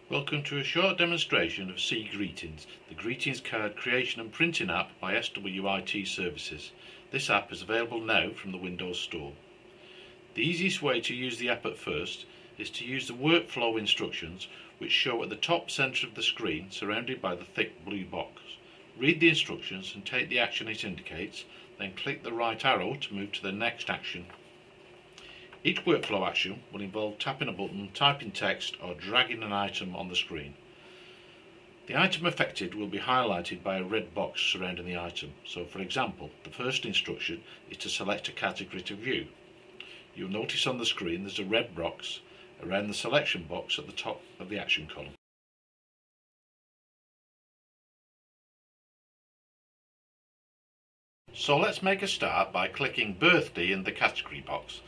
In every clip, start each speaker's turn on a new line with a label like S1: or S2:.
S1: Welcome to a short demonstration of CGreetings, the greetings card creation and printing app by SWIT Services. This app is available now from the Windows Store. The easiest way to use the app at first is to use the workflow instructions which show at the top centre of the screen surrounded by the thick blue box. Read the instructions and take the action it indicates, then click the right arrow to move to the next action. Each workflow action will involve tapping a button, typing text or dragging an item on the screen. The item affected will be highlighted by a red box surrounding the item. So for example, the first instruction is to select a category to view. You'll notice on the screen there's a red box around the selection box at the top of the action column. So let's make a start by clicking birthday in the category box,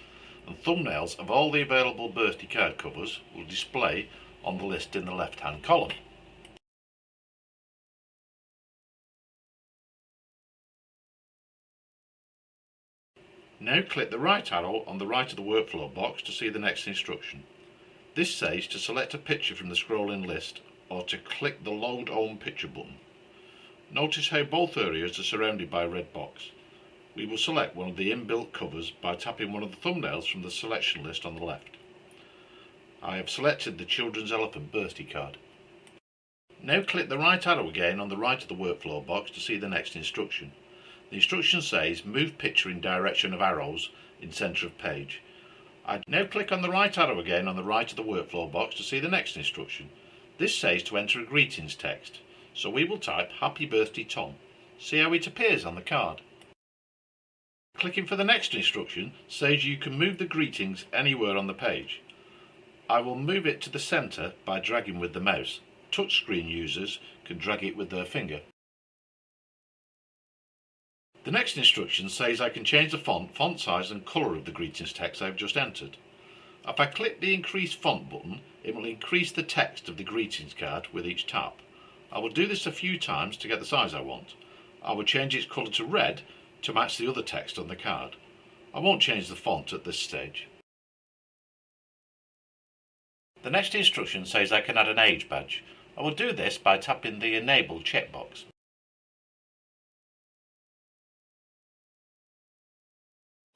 S1: and thumbnails of all the available birthday card covers will display on the list in the left hand column. Now click the right arrow on the right of the workflow box to see the next instruction. This says to select a picture from the scrolling list or to click the load home picture button. Notice how both areas are surrounded by a red box. We will select one of the inbuilt covers by tapping one of the thumbnails from the selection list on the left. I have selected the Children's Elephant birthday card. Now click the right arrow again on the right of the workflow box to see the next instruction. The instruction says move picture in direction of arrows in centre of page. I now click on the right arrow again on the right of the workflow box to see the next instruction. This says to enter a greetings text, so we will type Happy Birthday Tom. See how it appears on the card. Clicking for the next instruction says you can move the greetings anywhere on the page. I will move it to the centre by dragging with the mouse. Touchscreen users can drag it with their finger. The next instruction says I can change the font size and colour of the greetings text I've just entered. If I click the increase font button, it will increase the text of the greetings card with each tap. I will do this a few times to get the size I want. I will change its colour to red to match the other text on the card. I won't change the font at this stage. The next instruction says I can add an age badge. I will do this by tapping the Enable checkbox.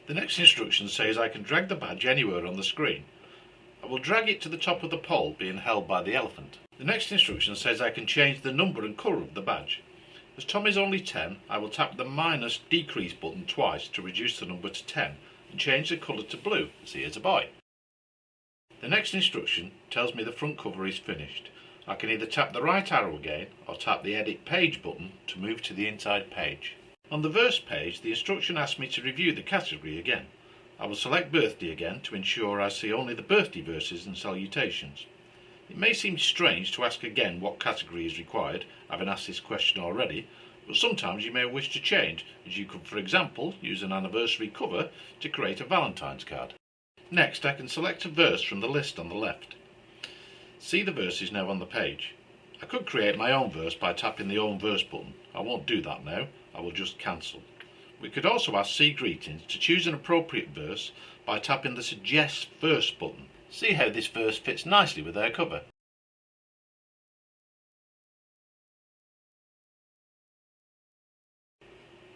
S1: The next instruction says I can drag the badge anywhere on the screen. I will drag it to the top of the pole being held by the elephant. The next instruction says I can change the number and colour of the badge. As Tom is only 10, I will tap the minus decrease button twice to reduce the number to 10 and change the colour to blue as he is a boy. The next instruction tells me the front cover is finished. I can either tap the right arrow again or tap the edit page button to move to the inside page. On the verse page, the instruction asks me to review the category again. I will select birthday again to ensure I see only the birthday verses and salutations. It may seem strange to ask again what category is required, having asked this question already, but sometimes you may wish to change, as you could, for example, use an anniversary cover to create a Valentine's card. Next, I can select a verse from the list on the left. See the verses now on the page. I could create my own verse by tapping the Own Verse button. I won't do that now, I will just cancel. We could also ask CGreetings to choose an appropriate verse by tapping the Suggest Verse button. See how this verse fits nicely with our cover.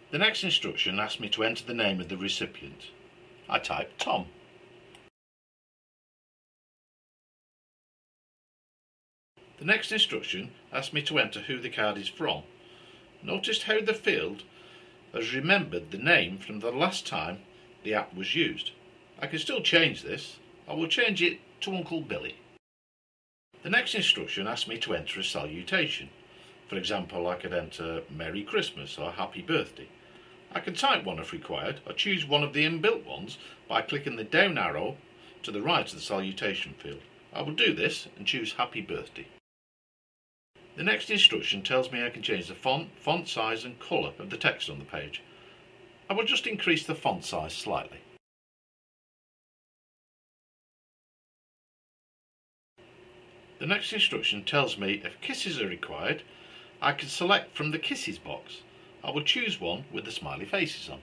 S1: The next instruction asks me to enter the name of the recipient. I type Tom. The next instruction asks me to enter who the card is from. Notice how the field has remembered the name from the last time the app was used. I can still change this. I will change it to Uncle Billy. The next instruction asks me to enter a salutation. For example, I could enter Merry Christmas or Happy Birthday. I can type one if required, or choose one of the inbuilt ones by clicking the down arrow to the right of the salutation field. I will do this and choose Happy Birthday. The next instruction tells me I can change the font size and colour of the text on the page. I will just increase the font size slightly. The next instruction tells me if kisses are required, I can select from the kisses box. I will choose one with the smiley faces on.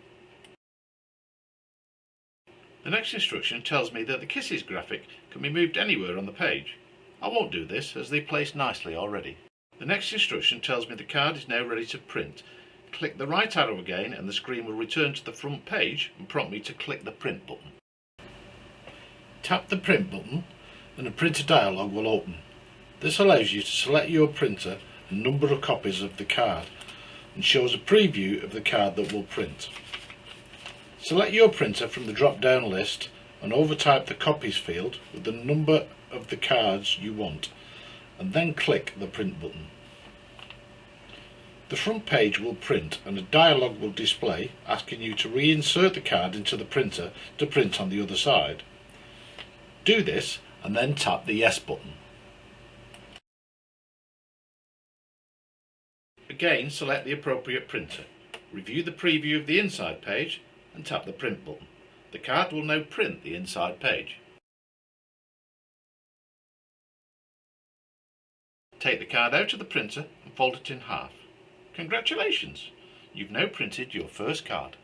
S1: The next instruction tells me that the kisses graphic can be moved anywhere on the page. I won't do this as they place nicely already. The next instruction tells me the card is now ready to print. Click the right arrow again and the screen will return to the front page and prompt me to click the print button. Tap the print button and a printer dialog will open. This allows you to select your printer and number of copies of the card and shows a preview of the card that will print. Select your printer from the drop down list and overtype the copies field with the number of the cards you want and then click the print button. The front page will print and a dialog will display asking you to reinsert the card into the printer to print on the other side. Do this and then tap the Yes button. Again, select the appropriate printer. Review the preview of the inside page and tap the print button. The card will now print the inside page. Take the card out of the printer and fold it in half. Congratulations! You've now printed your first card.